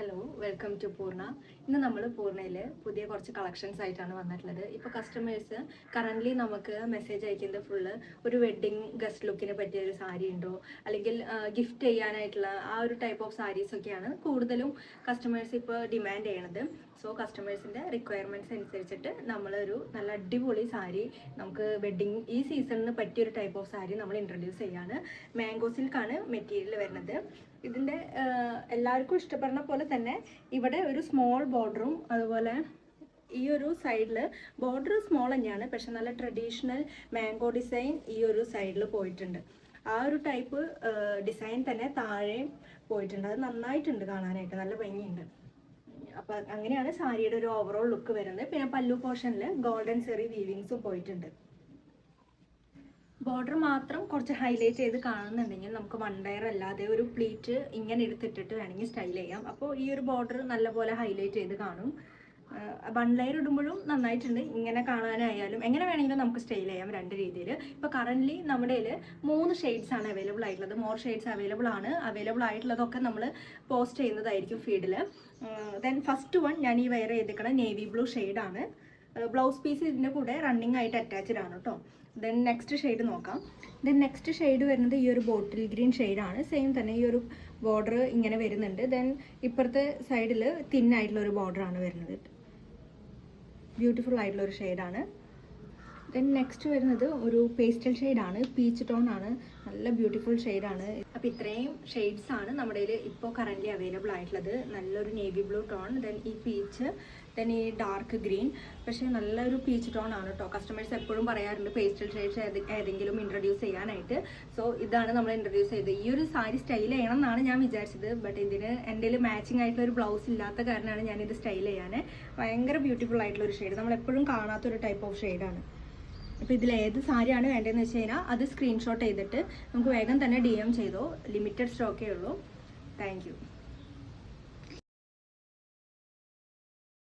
Hello welcome to പൂർണ്ണ. ഇന്ന് നമ്മൾ പൂർണ്ണയിൽ പുതിയ കുറച്ച് കളക്ഷൻസ് ആയിട്ടാണ് വന്നിട്ടുള്ളത്. ഇപ്പോൾ കസ്റ്റമേഴ്സ് കറൻ്റ്ലി നമുക്ക് മെസ്സേജ് അയക്കുന്നത് ഫുള്ള് ഒരു വെഡ്ഡിങ് ഗസ്റ്റ് ലുക്കിന് പറ്റിയ ഒരു സാരി ഉണ്ടോ, അല്ലെങ്കിൽ ഗിഫ്റ്റ് ചെയ്യാനായിട്ടുള്ള ആ ഒരു ടൈപ്പ് ഓഫ് സാരീസൊക്കെയാണ് കൂടുതലും കസ്റ്റമേഴ്സ് ഇപ്പോൾ ഡിമാൻഡ് ചെയ്യണത്. സോ കസ്റ്റമേഴ്സിൻ്റെ റിക്വയർമെൻറ്റ്സ് അനുസരിച്ചിട്ട് നമ്മളൊരു നല്ല അടിപൊളി സാരി നമുക്ക് വെഡ്ഡിങ് ഈ സീസണിന് പറ്റിയൊരു ടൈപ്പ് ഓഫ് സാരി നമ്മൾ ഇൻട്രൊഡ്യൂസ് ചെയ്യാണ്. മാംഗോ സിൽക്കാണ് മെറ്റീരിയൽ വരുന്നത്. ഇതിൻ്റെ എല്ലാവർക്കും ഇഷ്ടപ്പെടുന്ന പോലെ തന്നെ ഇവിടെ ഒരു സ്മോൾ ബോർഡറും അതുപോലെ ഈ ഒരു സൈഡിൽ ബോർഡർ സ്മോൾ തന്നെയാണ്, പക്ഷെ നല്ല ട്രഡീഷണൽ മാംഗോ ഡിസൈൻ ഈ ഒരു സൈഡിൽ പോയിട്ടുണ്ട്. ആ ഒരു ടൈപ്പ് ഡിസൈൻ തന്നെ താഴെയും പോയിട്ടുണ്ട്. അത് നന്നായിട്ടുണ്ട് കാണാനായിട്ട്, നല്ല ഭംഗിയുണ്ട്. അപ്പം അങ്ങനെയാണ് സാരിയുടെ ഒരു ഓവറോൾ ലുക്ക് വരുന്നത്. പിന്നെ പല്ലു പോർഷനിൽ ഗോൾഡൻ സെറി വീവിങ്സും പോയിട്ടുണ്ട്. ബോർഡർ മാത്രം കുറച്ച് ഹൈലൈറ്റ് ചെയ്ത് കാണുന്നുണ്ടെങ്കിൽ നമുക്ക് വൺ ലെയർ അല്ലാതെ ഒരു പ്ലീറ്റ് ഇങ്ങനെ എടുത്തിട്ടിട്ട് വേണമെങ്കിൽ സ്റ്റൈൽ ചെയ്യാം. അപ്പോൾ ഈ ഒരു ബോർഡർ നല്ലപോലെ ഹൈലൈറ്റ് ചെയ്ത് കാണും. വൺ ലെയർ ഇടുമ്പോഴും നന്നായിട്ടുണ്ട്. ഇങ്ങനെ കാണാനായാലും എങ്ങനെ വേണമെങ്കിലും നമുക്ക് സ്റ്റൈൽ ചെയ്യാം രണ്ട് രീതിയിൽ. ഇപ്പോൾ കറൻ്റ്ലി നമ്മുടെ 3 ഷെയ്ഡ്സ് ആണ് അവൈലബിൾ ആയിട്ടുള്ളത്. മോർ ഷെയ്ഡ്സ് അവൈലബിൾ ആയിട്ടുള്ളതൊക്കെ നമ്മൾ പോസ്റ്റ് ചെയ്യുന്നതായിരിക്കും ഫീഡിൽ. ദെൻ ഫസ്റ്റ് വൺ ഞാൻ ഈ വെയർ ചെയ്തിരിക്കണ നേവി ബ്ലൂ ഷെയ്ഡാണ്. ബ്ലൗസ് പീസ് ഇതിൻ്റെ കൂടെ റണ്ണിങ് ആയിട്ട് അറ്റാച്ച്ഡ് ആണ് കേട്ടോ. ദെൻ നെക്സ്റ്റ് ഷെയ്ഡ് നോക്കാം. ദെൻ നെക്സ്റ്റ് ഷെയ്ഡ് വരുന്നത് ഈ ഒരു ബോട്ടിൽ ഗ്രീൻ ഷെയ്ഡാണ്. സെയിം തന്നെ ഈ ഒരു ബോർഡർ ഇങ്ങനെ വരുന്നുണ്ട്. ദെൻ ഇപ്പുറത്തെ സൈഡിൽ തിന്നായിട്ടുള്ള ഒരു ബോർഡറാണ് വരുന്നത്. ബ്യൂട്ടിഫുൾ ആയിട്ടുള്ള ഒരു ഷെയ്ഡാണ്. ദെൻ നെക്സ്റ്റ് വരുന്നത് ഒരു പേസ്റ്റൽ ഷെയ്ഡാണ്, പീച്ച് ടോൺ ആണ്, നല്ല ബ്യൂട്ടിഫുൾ ഷെയ്ഡാണ്. അപ്പോൾ ഇത്രയും ഷെയ്ഡ്സ് ആണ് നമ്മുടെ ഇപ്പോൾ കറൻ്റ്ലി അവൈലബിൾ ആയിട്ടുള്ളത്. നല്ലൊരു നേവി ബ്ലൂ ടോൺ, ദെൻ ഈ പീച്ച്, ദെൻ ഈ ഡാർക്ക് ഗ്രീൻ. പക്ഷേ നല്ലൊരു പീച്ച് ടോൺ ആണ് കേട്ടോ. കസ്റ്റമേഴ്സ് എപ്പോഴും പറയാറുണ്ട് പേസ്റ്റൽ ഷെയ്ഡ്സ് ഏതെങ്കിലും ഇൻട്രൊഡ്യൂസ് ചെയ്യാനായിട്ട്. സോ ഇതാണ് നമ്മൾ ഇൻട്രൊഡ്യൂസ് ചെയ്തത്. ഈ ഒരു സാരി സ്റ്റൈൽ ചെയ്യണം എന്നാണ് ഞാൻ വിചാരിച്ചത്. ബട്ട് ഇതിന് എൻ്റെ മാച്ചിങ് ആയിട്ടുള്ള ഒരു ബ്ലൗസ് ഇല്ലാത്ത കാരണമാണ് ഞാനിത് സ്റ്റൈൽ ചെയ്യാൻ. ഭയങ്കര ബ്യൂട്ടിഫുൾ ആയിട്ടുള്ള ഒരു ഷെയ്ഡ്, നമ്മളെപ്പോഴും കാണാത്തൊരു ടൈപ്പ് ഓഫ് ഷെയ്ഡാണ്. അപ്പോൾ ഇതിൽ ഏത് സാരിയാണ് വേണ്ടതെന്ന് വെച്ച് കഴിഞ്ഞാൽ അത് സ്ക്രീൻഷോട്ട് ചെയ്തിട്ട് നമുക്ക് വേഗം തന്നെ DM ചെയ്തോ. ലിമിറ്റഡ് സ്റ്റോക്കേ ഉള്ളൂ. Thank you.